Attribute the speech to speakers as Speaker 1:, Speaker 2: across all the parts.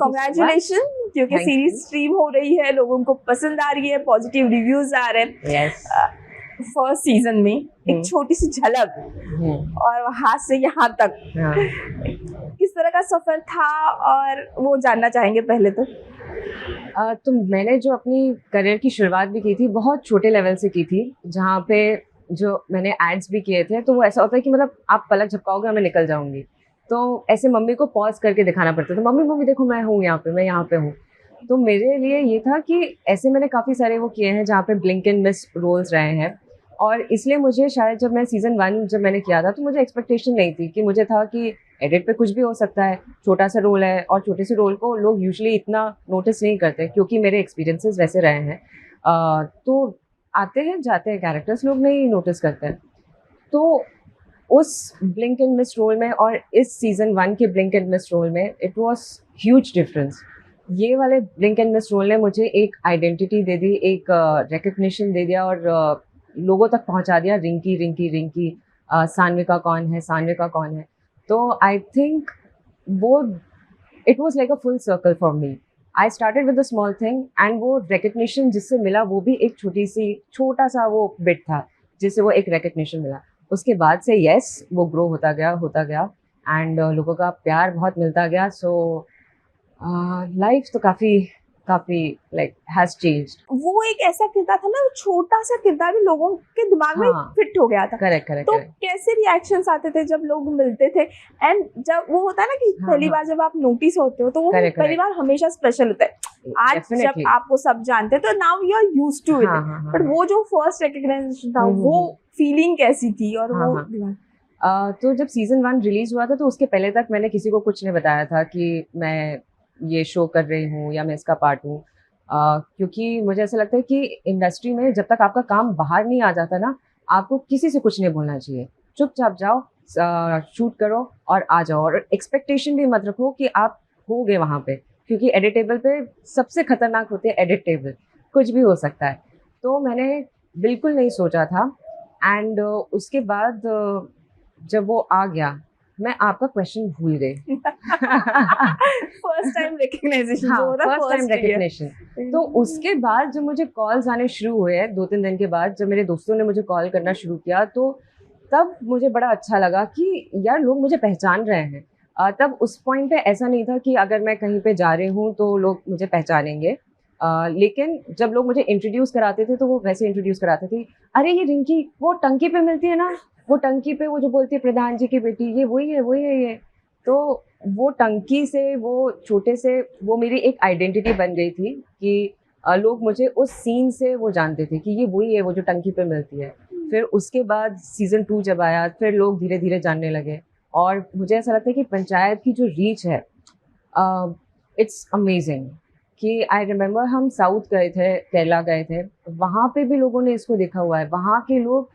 Speaker 1: Congratulation, क्योंकि series stream हो रही है, लोगों को पसंद आ रही है, पॉजिटिव रिव्यूज आ रहे हैं। फर्स्ट सीजन में एक छोटी सी झलक और वहां से यहाँ तक किस तरह का सफर था, और वो जानना चाहेंगे पहले तो
Speaker 2: मैंने जो अपनी करियर की शुरुआत भी की थी बहुत छोटे लेवल से की थी, जहाँ पे जो मैंने एड्स भी किए थे, तो वो ऐसा होता है कि मतलब आप पलक झपकाओगे और मैं निकल जाऊंगी, तो ऐसे मम्मी को पॉज करके दिखाना पड़ता था, मम्मी मम्मी देखो मैं हूँ यहाँ पे, मैं यहाँ पे हूँ। तो मेरे लिए ये था कि ऐसे मैंने काफ़ी सारे वो किए हैं जहाँ पे ब्लिंक एंड मिस रोल्स रहे हैं, और इसलिए मुझे शायद जब मैं सीज़न 1 जब मैंने किया था तो मुझे एक्सपेक्टेशन नहीं थी, कि मुझे था कि एडिट पे कुछ भी हो सकता है, छोटा सा रोल है, और छोटे से रोल को लोग यूजुअली इतना नोटिस नहीं करते, क्योंकि मेरे एक्सपीरियंसेस वैसे रहे हैं। तो आते हैं जाते हैं कैरेक्टर्स, लोग नहीं नोटिस करते हैं। तो उस ब्लिंक एंड मिस रोल में और इस सीज़न 1 के ब्लिंक एंड मिस रोल में इट वाज ह्यूज डिफरेंस। ये वाले ब्लिंक एंड मिस रोल ने मुझे एक आइडेंटिटी दे दी, एक रिकग्निशन दे दिया, और लोगों तक पहुंचा दिया, रिंकी रिंकी रिंकी, सान्विका कौन है, सान्विका कौन है। तो आई थिंक वो it was like a full circle for me. I started with a small thing, and वो रिकग्निशन जिससे मिला वो भी एक छोटा सा वो बिट था जिससे वो एक रिकग्निशन मिला। उसके बाद से यस वो ग्रो होता गया, एंड लोगों का प्यार बहुत मिलता गया। सो लाइफ तो काफ़ी लाइक हैज़ चेंज्ड।
Speaker 1: वो एक ऐसा किरदार था ना, छोटा सा किरदार भी लोगों के दिमाग में फिट हो गया था।
Speaker 2: करेक्ट।
Speaker 1: तो कैसे रिएक्शंस आते थे जब लोग मिलते थे, एंड जब वो होता है ना कि पहली बार जब आप नोटिस होते हो तो वो पहली बार हमेशा स्पेशल होता है। आज जब आपको सब जानते हैं तो now you are used to it, but वो जो फर्स्ट रिकग्निशन था वो फीलिंग कैसी थी? और वो
Speaker 2: तो जब सीजन 1 रिलीज हुआ था तो उसके पहले तक मैंने किसी को कुछ नहीं बताया था कि मैं ये शो कर रही हूँ या मैं इसका पार्ट हूँ, क्योंकि मुझे ऐसा लगता है कि इंडस्ट्री में जब तक आपका काम बाहर नहीं आ जाता ना, आपको किसी से कुछ नहीं बोलना चाहिए। चुपचाप जाओ, शूट करो और आ जाओ, और एक्सपेक्टेशन भी मत रखो कि आप होगे वहाँ पे, क्योंकि एडिटेबल पे सबसे खतरनाक होते हैं एडिटेबल, कुछ भी हो सकता है। तो मैंने बिल्कुल नहीं सोचा था, एंड उसके बाद जब वो आ गया मैं आपका क्वेश्चन भूल गई।
Speaker 1: First time recognition.
Speaker 2: हाँ, फर्स्ट टाइम रिकग्निशन। तो उसके बाद जब मुझे कॉल्स आने शुरू हुए 2-3 दिन के बाद, जब मेरे दोस्तों ने मुझे कॉल करना शुरू किया, तो तब मुझे बड़ा अच्छा लगा कि यार लोग मुझे पहचान रहे हैं। तब उस पॉइंट पे ऐसा नहीं था कि अगर मैं कहीं पे जा रही हूँ तो लोग मुझे पहचानेंगे, लेकिन जब लोग मुझे इंट्रोड्यूस कराते थे तो वो वैसे इंट्रोड्यूस कराते थे, अरे ये रिंकी वो टंकी पे मिलती है ना, वो टंकी पे वो जो बोलती है प्रधान जी की बेटी, ये वही है ये। तो वो टंकी से, वो छोटे से, वो मेरी एक आइडेंटिटी बन गई थी कि लोग मुझे उस सीन से वो जानते थे कि ये वही है वो जो टंकी पे मिलती है। फिर उसके बाद सीज़न 2 जब आया, फिर लोग धीरे धीरे जानने लगे, और मुझे ऐसा लगता है कि पंचायत की जो रीच है इट्स अमेजिंग। कि आई रिमेम्बर हम साउथ गए थे, केरला गए थे, वहाँ पे भी लोगों ने इसको देखा हुआ है, वहाँ के लोग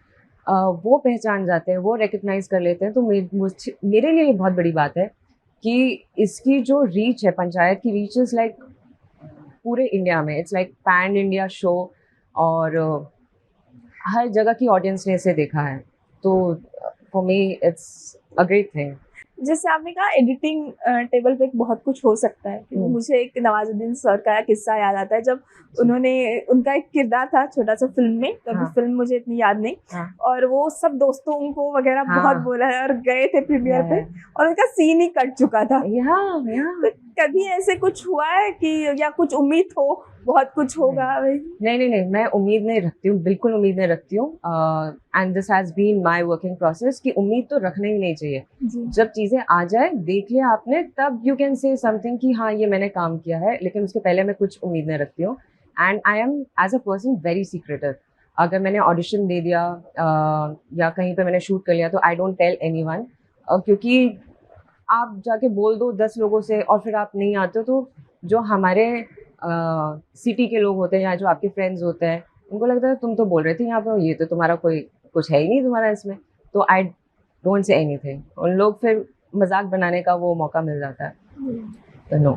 Speaker 2: वो पहचान जाते हैं, वो रिकग्नाइज कर लेते हैं। तो मेरे लिए ये बहुत बड़ी बात है कि इसकी जो रीच है, पंचायत की रीच इज़ लाइक पूरे इंडिया में, it's like pan India show, और हर जगह की ऑडियंस ने इसे देखा है। तो for me it's a great thing.
Speaker 1: जैसे आपने कहा एडिटिंग टेबल पे बहुत कुछ हो सकता है। मुझे एक नवाजुद्दीन सर का किस्सा याद आता है, जब उनका एक किरदार था छोटा सा फिल्म में, तो अभी फिल्म मुझे इतनी याद नहीं, और वो सब दोस्तों को वगैरह बहुत बोला है, और गए थे प्रीमियर पे और उनका सीन ही कट चुका था। तो कभी ऐसे कुछ हुआ है कि या कुछ उम्मीद हो बहुत कुछ होगा?
Speaker 2: नहीं, मैं उम्मीद नहीं रखती हूँ, बिल्कुल उम्मीद नहीं रखती हूँ, and this has been my working process कि उम्मीद तो रखना ही नहीं चाहिए। जब चीज़ें आ जाए, देख लिया आपने, तब यू कैन से समथिंग कि हाँ ये मैंने काम किया है, लेकिन उसके पहले मैं कुछ उम्मीद नहीं रखती हूँ। And I am as a person very secretive. अगर मैंने ऑडिशन दे दिया या कहीं पे मैंने शूट कर लिया तो आई डोंट टेल एनीवन, क्योंकि आप जाके बोल दो 10 लोगों से और फिर आप नहीं आते हो, तो जो हमारे सिटी के लोग होते हैं या जो आपके फ्रेंड्स होते हैं, उनको लगता है तुम तो बोल रहे थे यहाँ पे, ये तो तुम्हारा कोई कुछ है ही नहीं तुम्हारा इसमें, तो आई डोंट से एनीथिंग। उन लोग फिर मजाक बनाने का वो मौका मिल जाता है, तो नो।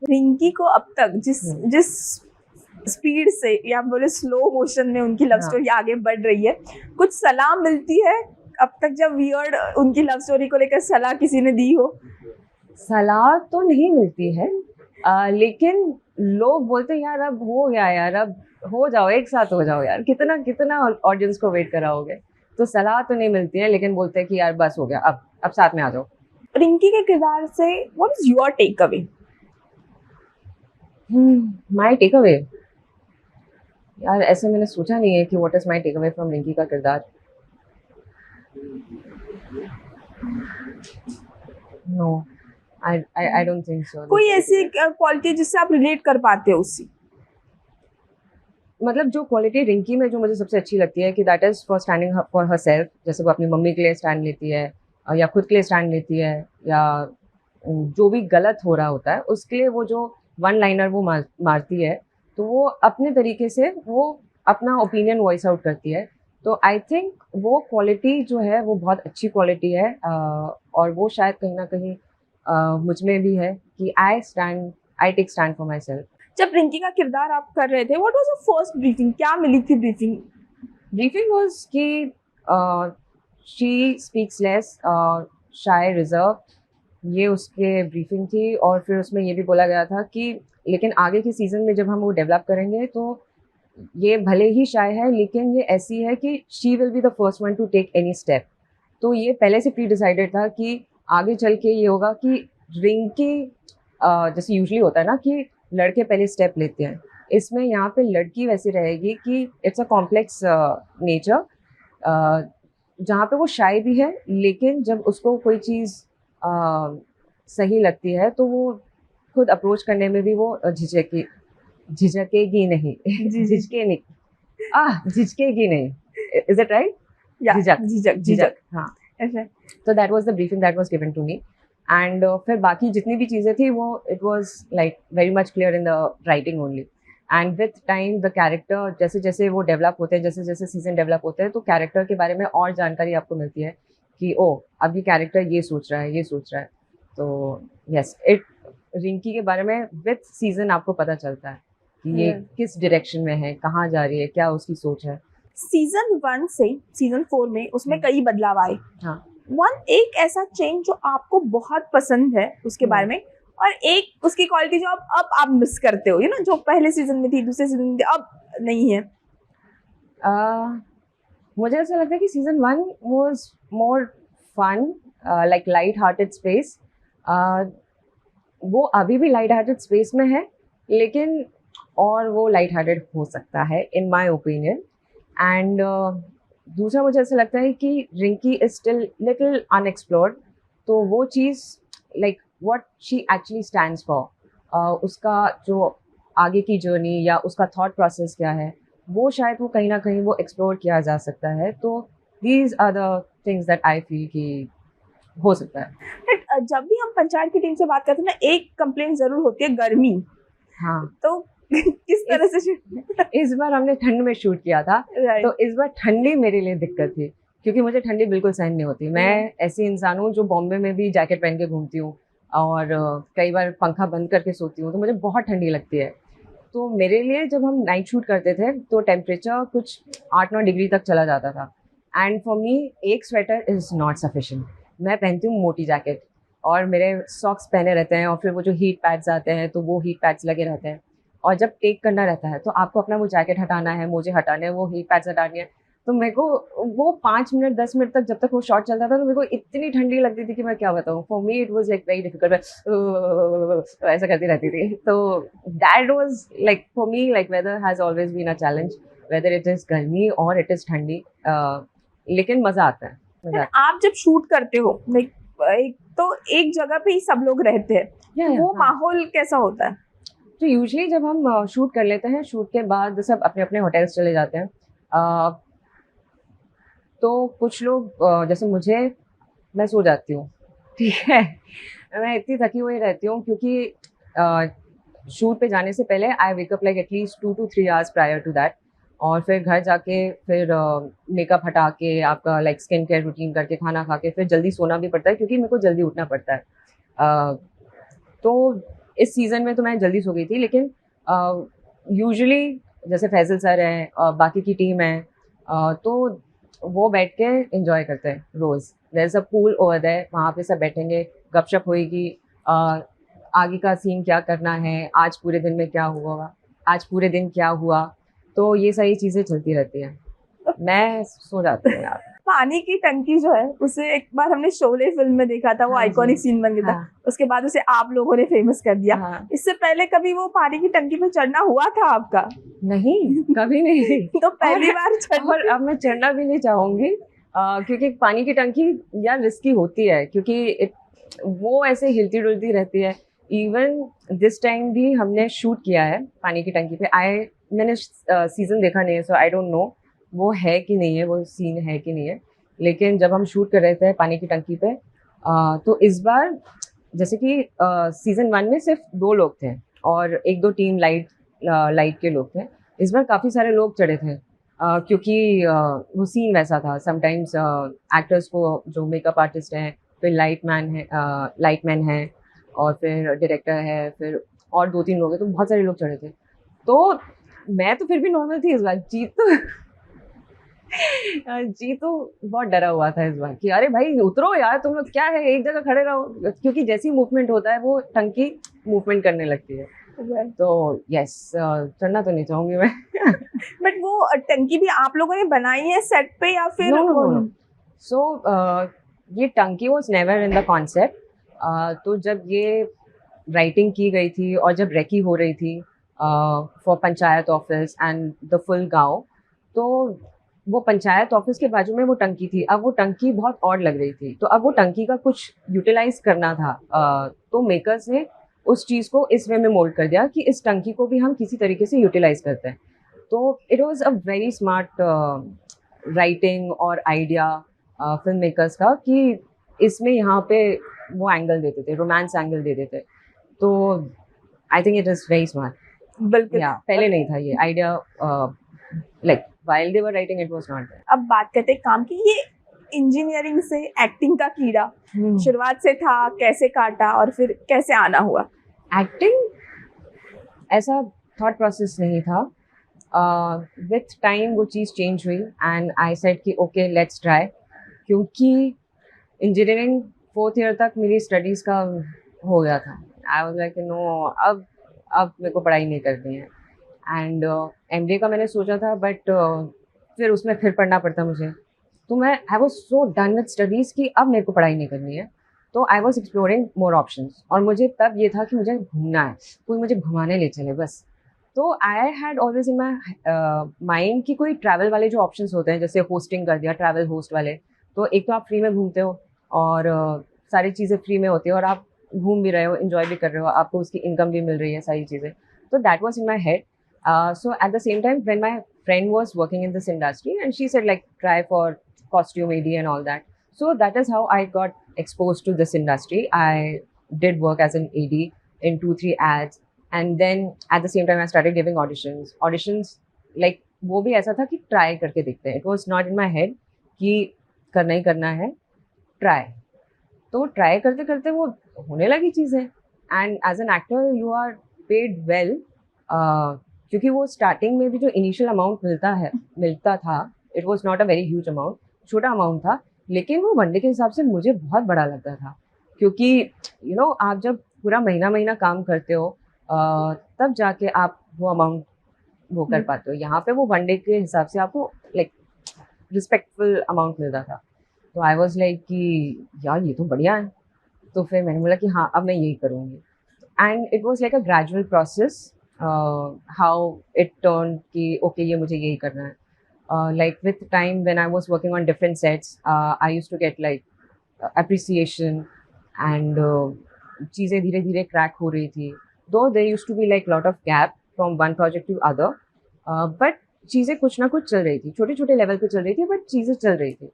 Speaker 1: रिंकी को अब तक जिस स्पीड से या बोले स्लो मोशन में उनकी लव स्टोरी आगे बढ़ रही है, कुछ सलाह मिलती है अब तक? जब वियर्ड उनकी लव स्टोरी को लेकर सलाह किसी ने दी हो?
Speaker 2: सलाह तो नहीं मिलती है, लेकिन लोग बोलते हैं यार अब हो गया यार, अब हो जाओ, एक साथ हो जाओ यार, कितना कितना ऑडियंस को वेट कराओगे। तो सलाह तो नहीं मिलती है, लेकिन बोलते हैं कि यार बस हो गया, अब साथ में आ जाओ।
Speaker 1: रिंकी के किरदार से what is your take away?
Speaker 2: My take away, यार ऐसे मैंने सोचा नहीं है कि what is my take away from Rinki का किरदार। No, I don't think so.
Speaker 1: कोई ऐसी क्वालिटी जिससे आप रिलेट कर पाते हो उससे?
Speaker 2: मतलब जो क्वालिटी रिंकी में जो मुझे सबसे अच्छी लगती है कि that is for standing for her self. जैसे वो अपनी मम्मी के लिए स्टैंड लेती है, या खुद के लिए स्टैंड लेती है, या जो भी गलत हो रहा होता है उसके लिए वो जो वन लाइनर वो मारती है, तो वो अपने तरीके से वो अपना ओपिनियन वॉइस आउट करती है। तो आई थिंक वो क्वालिटी जो है वो बहुत अच्छी क्वालिटी है, और वो शायद कहीं ना कहीं मुझ में भी है कि I take stand for myself.
Speaker 1: जब रिंकी का किरदार आप कर रहे थे, what was the first briefing? क्या मिली थी ब्रीफिंग?
Speaker 2: ब्रीफिंग वाज कि she speaks less, shy, reserve, ये उसके ब्रीफिंग थी। और फिर उसमें ये भी बोला गया था कि लेकिन आगे के सीजन में जब हम वो डेवलप करेंगे तो ये भले ही शाय है लेकिन ये ऐसी है कि she will be the first one to take any step. तो ये पहले से प्री डिसाइडेड था कि आगे चल के ये होगा कि रिंकी, जैसे यूजली होता है ना कि लड़के पहले स्टेप लेते हैं, इसमें यहाँ पे लड़की वैसी रहेगी कि इट्स अ कॉम्प्लेक्स नेचर, जहाँ पे वो शाय भी है लेकिन जब उसको कोई चीज़ सही लगती है तो वो खुद अप्रोच करने में भी वो झिझकेगी नहीं। झिझके नहीं, झिझकेगी नहीं, इज इट राइट? झिझक,
Speaker 1: झिझक, झिझक,
Speaker 2: हाँ।
Speaker 1: ऐसे।
Speaker 2: तो that was the briefing that was given to me. And फिर बाकी जितनी भी चीज़ें थी वो it was like very much clear in the writing only. And with time the character जैसे जैसे वो डेवलप होते हैं, जैसे जैसे सीजन डेवलप होते हैं, तो कैरेक्टर के बारे में और जानकारी आपको मिलती है कि ओ अब ये कैरेक्टर ये सोच रहा है, ये सोच रहा है। तो यस, रिंकी के बारे में विथ सीजन आपको पता चलता है कि ये किस डायरेक्शन में है, कहाँ जा रही है, क्या उसकी सोच है।
Speaker 1: सीजन 1 से सीजन 4 में उसमें कई बदलाव आए।
Speaker 2: हाँ,
Speaker 1: एक ऐसा चेंज जो आपको बहुत पसंद है उसके बारे में, और एक उसकी क्वालिटी जो आप मिस करते हो, जो पहले सीजन में थी, दूसरे सीजन में थी, अब नहीं है।
Speaker 2: मुझे ऐसा लगता है कि season 1 was more fun, like light hearted space. वो अभी भी लाइट हार्टेड स्पेस में है लेकिन और वो लाइट हार्टेड हो सकता है इन माय ओपिनियन। एंड दूसरा मुझे ऐसा लगता है कि Rinki is still little unexplored, तो वो चीज़ like what she actually stands for, उसका जो आगे की जर्नी या उसका थॉट प्रोसेस क्या है, वो शायद वो कहीं ना कहीं वो एक्सप्लोर किया जा सकता है। तो these are the things that I feel कि हो सकता है।
Speaker 1: बट जब भी हम पंचायत की टीम से बात करते हैं ना, एक कंप्लेंट जरूर होती है, गर्मी।
Speaker 2: हाँ,
Speaker 1: तो किस तरह से
Speaker 2: इस बार हमने ठंड में शूट किया था,
Speaker 1: Right.
Speaker 2: तो इस बार ठंडी मेरे लिए दिक्कत थी क्योंकि मुझे ठंडी बिल्कुल सहन नहीं होती। मैं ऐसी इंसान हूँ जो बॉम्बे में भी जैकेट पहन के घूमती हूँ और कई बार पंखा बंद करके सोती हूँ, तो मुझे बहुत ठंडी लगती है। तो मेरे लिए जब हम नाइट शूट करते थे तो टेम्परेचर कुछ 8-9 डिग्री तक चला जाता था। एंड फॉर मी एक स्वेटर इज़ नॉट सफिशिएंट। मैं पहनती हूँ मोटी जैकेट और मेरे सॉक्स पहने रहते हैं और फिर वो जो हीट पैड्स आते हैं तो वो हीट पैड्स लगे रहते हैं, और जब टेक करना रहता है तो आपको अपना वो जैकेट हटाना है, मोजे हटाने हैं, वो हीट पैड्स हटानी है। तो मेरे को वो 5 मिनट 10 मिनट तक जब तक वो शॉट चलता था तो मेरे को इतनी ठंडी लगती थी कि मैं क्या बताऊँ। For me it was like very difficult, ऐसा करती रहती थी। तो that was like for me like weather has always been a challenge, whether it is गर्मी और इट इज ठंडी, लेकिन मजा आता है, मजा आता
Speaker 1: आप जब शूट करते हो, एक तो एक जगह पे ही सब लोग रहते हैं,
Speaker 2: है।
Speaker 1: वो माहौल कैसा होता है?
Speaker 2: तो यूजुअली जब हम शूट कर लेते हैं, शूट के बाद सब अपने अपने होटल्स चले जाते हैं। तो कुछ लोग जैसे मैं सो जाती हूँ, ठीक है। मैं इतनी थकी हुई रहती हूँ क्योंकि शूट पे जाने से पहले I wake up like at least 2 to 3 hours prior to that, और फिर घर जाके फिर मेकअप हटा के आपका लाइक स्किन केयर रूटीन करके खाना खा के फिर जल्दी सोना भी पड़ता है क्योंकि मेरे को जल्दी उठना पड़ता है। तो इस सीज़न में तो मैं जल्दी सो गई थी, लेकिन यूजुअली जैसे फैजल सर हैं, बाकी की टीम है, तो वो बैठ के एंजॉय करते हैं रोज़। There is a pool over there, वहाँ पे सब बैठेंगे, गपशप होएगी, आगे का सीन क्या करना है, आज पूरे दिन में क्या हुआ, आज पूरे दिन क्या हुआ, तो ये सारी चीज़ें चलती रहती हैं। मैं सो जाती हूँ यार।
Speaker 1: पानी की टंकी जो है उसे एक बार हमने शोले फिल्म में देखा था, वो
Speaker 2: हाँ जी।
Speaker 1: आइकॉनिक सीन बन गया था।
Speaker 2: हाँ।
Speaker 1: उसके बाद उसे आप लोगों ने फेमस कर दिया।
Speaker 2: हाँ।
Speaker 1: इससे पहले कभी वो पानी की टंकी पे चढ़ना हुआ था आपका?
Speaker 2: नहीं, कभी नहीं।
Speaker 1: तो पहली बार चढ़
Speaker 2: और अब मैं चढ़ना भी नहीं चाहूँगी, क्योंकि पानी की टंकी यार रिस्की होती है, क्योंकि वो ऐसे हिलती-डुलती रहती है। इवन दिस टाइम भी हमने शूट किया है पानी की टंकी पे। मैंने सीज़न देखा नहीं है, सो आई डोंट नो वो है कि नहीं है, वो सीन है कि नहीं है। लेकिन जब हम शूट कर रहे थे पानी की टंकी पे, तो इस बार जैसे कि सीज़न 1 में सिर्फ 2 लोग थे और 1-2 टीम लाइट के लोग थे। इस बार काफ़ी सारे लोग चढ़े थे, क्योंकि वो सीन वैसा था। समटाइम्स एक्टर्स को जो मेकअप आर्टिस्ट हैं, फिर लाइटमैन है और फिर डायरेक्टर है, फिर और 2-3 लोग हैं, तो बहुत सारे लोग चढ़े थे। तो मैं तो फिर भी नॉर्मल थी इस बार। जी तो बहुत डरा हुआ था इस बार कि अरे भाई उतरो यार, तुम लोग क्या है, एक जगह खड़े रहो, क्योंकि जैसे ही मूवमेंट होता है वो टंकी मूवमेंट करने लगती है। तो यस, चढ़ना तो नहीं चाहूंगी मैं।
Speaker 1: बट वो टंकी भी आप लोगों ने बनाई है सेट पे या फिर?
Speaker 2: नो। सो ये टंकी was never in the concept. तो जब ये राइटिंग की गई थी और जब रेकी हो रही थी for panchayat office and the full गांव, तो वो पंचायत ऑफिस के बाजू में वो टंकी थी। अब वो टंकी बहुत ऑड लग रही थी, तो अब वो टंकी का कुछ यूटिलाइज करना था। तो मेकर्स ने उस चीज़ को इस वे में मोल्ड कर दिया कि इस टंकी को भी हम किसी तरीके से यूटिलाइज करते हैं। तो it was a very smart writing और आइडिया फिल्म मेकर्स का कि इसमें यहाँ पे वो एंगल देते थे, रोमांस एंगल दे देते। तो I think it is very smart.
Speaker 1: बिल्कुल।
Speaker 2: पहले नहीं था ये idea, like while they were writing it was not there.
Speaker 1: अब बात करते हैं काम की। ये इंजीनियरिंग से एक्टिंग का कीड़ा शुरुआत से था, कैसे काटा और फिर कैसे आना हुआ?
Speaker 2: एक्टिंग ऐसा थॉट प्रोसेस नहीं था। विथ टाइम वो चीज़ चेंज हुई एंड आई सेड कि ओके लेट्स ट्राई, क्योंकि इंजीनियरिंग 4th ईयर तक मेरी स्टडीज़ का हो गया था। आई वाज लाइक नो, अब मेरे को पढ़ाई नहीं करनी है। एंड MBA का मैंने सोचा था, बट फिर उसमें फिर पढ़ना पड़ता मुझे। तो I was so done with studies कि अब मेरे को पढ़ाई नहीं करनी है। तो I was exploring more options, और मुझे तब ये था कि मुझे घूमना है, कोई मुझे घुमाने ले चले बस। तो I had always in my mind कि कोई ट्रैवल वाले जो ऑप्शंस होते हैं, जैसे होस्टिंग कर दिया, ट्रैवल होस्ट वाले, तो एक तो आप फ्री में घूमते हो और सारी चीज़ें फ्री में होती है और आप घूम भी रहे हो, इन्जॉय भी कर रहे हो, आपको उसकी इनकम भी मिल रही है, सारी चीज़ें। तो that was in my head. So at the same time, when my friend was working in this industry, and she said like try for costume AD and all that. So that is how I got exposed to this industry. I did work as an AD in 2-3 ads, and then at the same time I started giving auditions like वो भी ऐसा था कि try करके देखते हैं. It was not in my head कि करना ही करना है, try. तो try करते करते वो होने लगी चीज़ें, and as an actor you are paid well. क्योंकि वो स्टार्टिंग में भी जो इनिशियल अमाउंट मिलता था, it was not a very huge amount, छोटा अमाउंट था, लेकिन वो वनडे के हिसाब से मुझे बहुत बड़ा लगता था। क्योंकि यू नो आप जब पूरा महीना काम करते हो तब जाके आप वो अमाउंट वो कर पाते हो। यहाँ पे वो वनडे के हिसाब से आपको लाइक रिस्पेक्टफुल अमाउंट मिलता था। तो आई वॉज लाइक कि यार ये तो बढ़िया है। तो फिर मैंने बोला कि हाँ अब मैं यही करूँगी, and it was like a gradual process how it turned कि okay ये मुझे यही करना है। Like with time when I was working on different sets, I used to get like appreciation and चीज़ें धीरे धीरे क्रैक हो रही थी। Though there used to be like lot of gap from one project to other, but चीज़ें कुछ ना कुछ चल रही थी, छोटे छोटे लेवल पे चल रही थी, बट चीज़ें चल रही थी।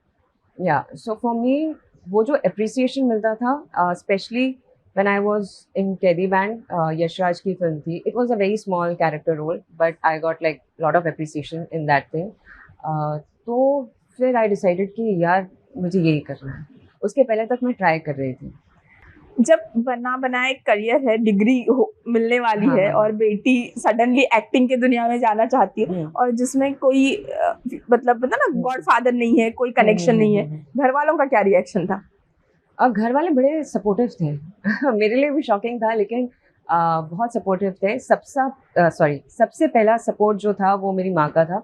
Speaker 2: So for me वो जो appreciation मिलता था, especially when I was in Teddy Band, Yashraj की फिल्म थी. It was a very small character role, but I got like lot of appreciation in that thing. तो फिर I decided कि यार मुझे यही करना है। उसके पहले तक मैं ट्राई कर रही थी।
Speaker 1: जब बना बनाया एक करियर है, डिग्री मिलने वाली है और बेटी सडनली एक्टिंग के दुनिया में जाना चाहती है और जिसमें कोई मतलब पता ना गॉडफादर नहीं है, कोई कनेक्शन नहीं है, घर वालों का क्या रिएक्शन था?
Speaker 2: घर वाले बड़े सपोर्टिव थे मेरे लिए भी शॉकिंग था, लेकिन बहुत सपोर्टिव थे। सबसे पहला सपोर्ट जो था वो मेरी माँ का था।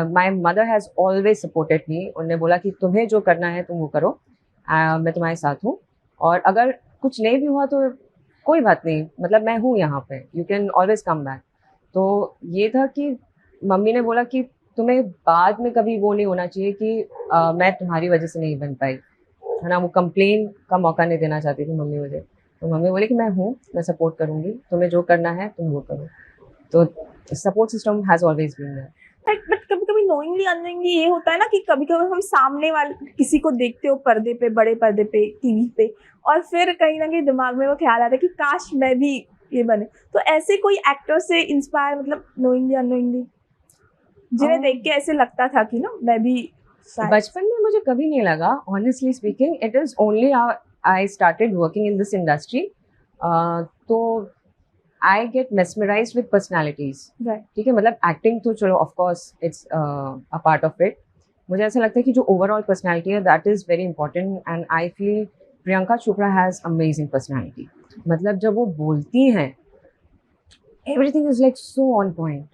Speaker 2: My mother has always supported me. उन्होंने बोला कि तुम्हें जो करना है तुम वो करो, मैं तुम्हारे साथ हूँ, और अगर कुछ नहीं भी हुआ तो कोई बात नहीं, मतलब मैं हूँ यहाँ पे, you can always come back. तो ये था कि मम्मी ने बोला कि तुम्हें बाद में कभी वो नहीं होना चाहिए कि मैं तुम्हारी वजह से नहीं बन पाई, है ना। वो कंप्लेन का मौका नहीं देना चाहती थी मम्मी मुझे। तो मम्मी बोली कि मैं हूँ, मैं सपोर्ट करूँगी, तुम्हें जो करना है तुम वो करो। तो support system has always been there.
Speaker 1: But कभी कभी नोइंगली अननोइंगली ये होता है ना कि कभी कभी हम सामने वाले किसी को देखते हो पर्दे पे, बड़े पर्दे पे, टीवी पे, और फिर कहीं ना कहीं दिमाग में वो ख्याल आता है कि काश मैं भी ये बने। तो ऐसे कोई एक्टर से इंस्पायर, मतलब नोइंगली अननोइंगली, जिन्हें देख के ऐसे लगता था कि ना मैं भी शायद।
Speaker 2: बचपन में मुझे कभी नहीं लगा, honestly speaking. It is only I started working in this industry, तो I get mesmerised with personalities.
Speaker 1: Right.
Speaker 2: ठीक है, मतलब एक्टिंग तो चलो of course it's a part of it. मुझे ऐसा लगता है कि जो ओवरऑल पर्सनालिटी है that is very important, and I feel Priyanka Chopra has amazing personality. मतलब जब वो बोलती हैं, everything is like so on point.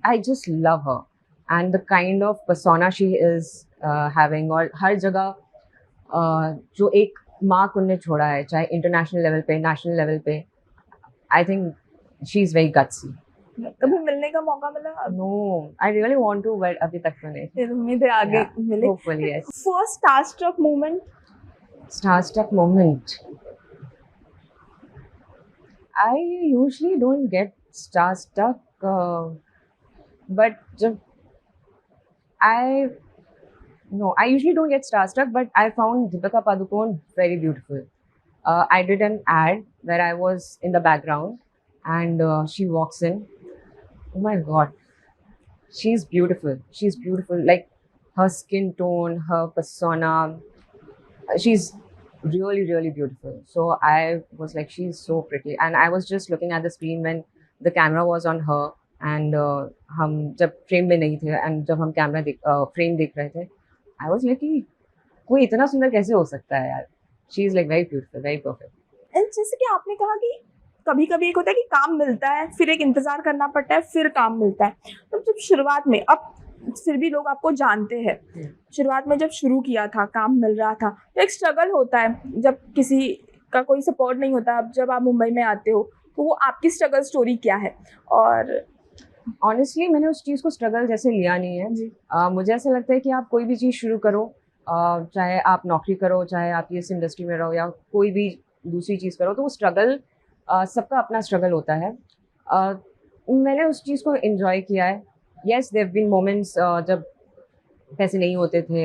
Speaker 2: I just love her and the kind of persona she is having, और हर जगह जो एक मार्क उनने छोड़ा है, चाहे इंटरनेशनल लेवल पे, नेशनल लेवल पे, I think she is very gutsy.
Speaker 1: कभी मिलने का मौका मिला?
Speaker 2: No, I really want to, but अभी तक तो नहीं।
Speaker 1: फिर उम्मीद है आगे मिले।
Speaker 2: Hopefully yes.
Speaker 1: First starstruck moment?
Speaker 2: Starstruck moment, I usually don't get starstruck, but जब I usually don't get starstruck, but I found Deepika Padukone very beautiful. I did an ad where I was in the background, and she walks in. Oh my God, she's beautiful. She's beautiful. Like her skin tone, her persona. She's really, really beautiful. So I was like, she's so pretty. And I was just looking at the screen when the camera was on her. And हम जब frame में नहीं थे, and जब हम camera frame देख रहे थे, I was like कि कोई इतना सुंदर कैसे हो सकता है यार। She is like very beautiful, very perfect.
Speaker 1: And जैसे कि आपने कहा कि कभी कभी एक होता है कि काम मिलता है, फिर एक इंतजार करना पड़ता है, फिर काम मिलता है। तो जब शुरुआत में, अब फिर भी लोग आपको जानते हैं, शुरुआत में जब शुरू किया था, काम मिल रहा था, तो एक स्ट्रगल होता है जब किसी का कोई सपोर्ट नहीं होता। अब जब आप मुंबई में आते हो तो वो आपकी स्ट्रगल स्टोरी क्या है? और
Speaker 2: ऑनेस्टली मैंने उस चीज़ को स्ट्रगल जैसे लिया नहीं है।
Speaker 1: जी।
Speaker 2: मुझे ऐसा लगता है कि आप कोई भी चीज़ शुरू करो, चाहे आप नौकरी करो, चाहे आप इस इंडस्ट्री में रहो, या कोई भी दूसरी चीज़ करो, तो वो स्ट्रगल, सबका अपना स्ट्रगल होता है। मैंने उस चीज़ को एंजॉय किया है। येस, देयर बीन मोमेंट्स जब पैसे नहीं होते थे,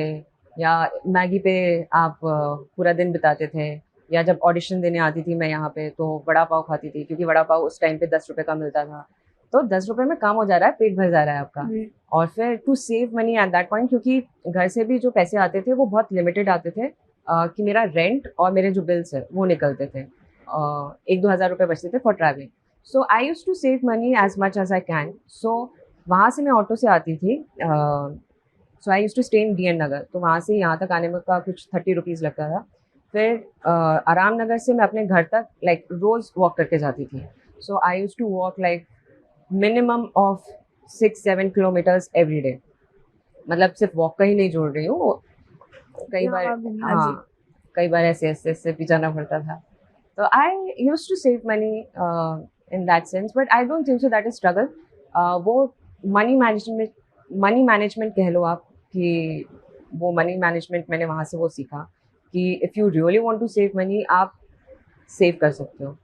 Speaker 2: या मैगी पे आप पूरा दिन बिताते थे, या जब ऑडिशन देने आती थी मैं यहाँ पे तो वड़ा पाव खाती थी, क्योंकि वड़ा पाव उस टाइम पे 10 रुपये का मिलता था। तो 10 रुपये में काम हो जा रहा है, पेट भर जा रहा है आपका। और फिर to save money at that point, क्योंकि घर से भी जो पैसे आते थे वो बहुत लिमिटेड आते थे, कि मेरा रेंट और मेरे जो बिल्स है वो निकलते थे, 1-2 हज़ार रुपये बचते थे for travelling. So I use to save money as much as I can. So वहाँ से मैं ऑटो से आती थी, so I use to stay in DN Nagar, तो वहाँ से यहाँ तक आने में का कुछ 30 रुपीज़ लगता था। फिर आराम नगर से मैं अपने घर तक लाइक रोज़ वॉक करके जाती थी। So I use to walk like minimum of 6-7 kilometres every day. मतलब सिर्फ वॉक का ही नहीं जोड़ रही हूँ, कई बार, हाँ, कई बार ऐसे भी जाना पड़ता था। तो I used to save money in that sense, but I don't think so that is struggle. वो मनी मैनेजमेंट कह लो आप, कि वो मनी मैनेजमेंट मैंने वहाँ से वो सीखा कि if you really want to save money, आप सेव कर सकते हो।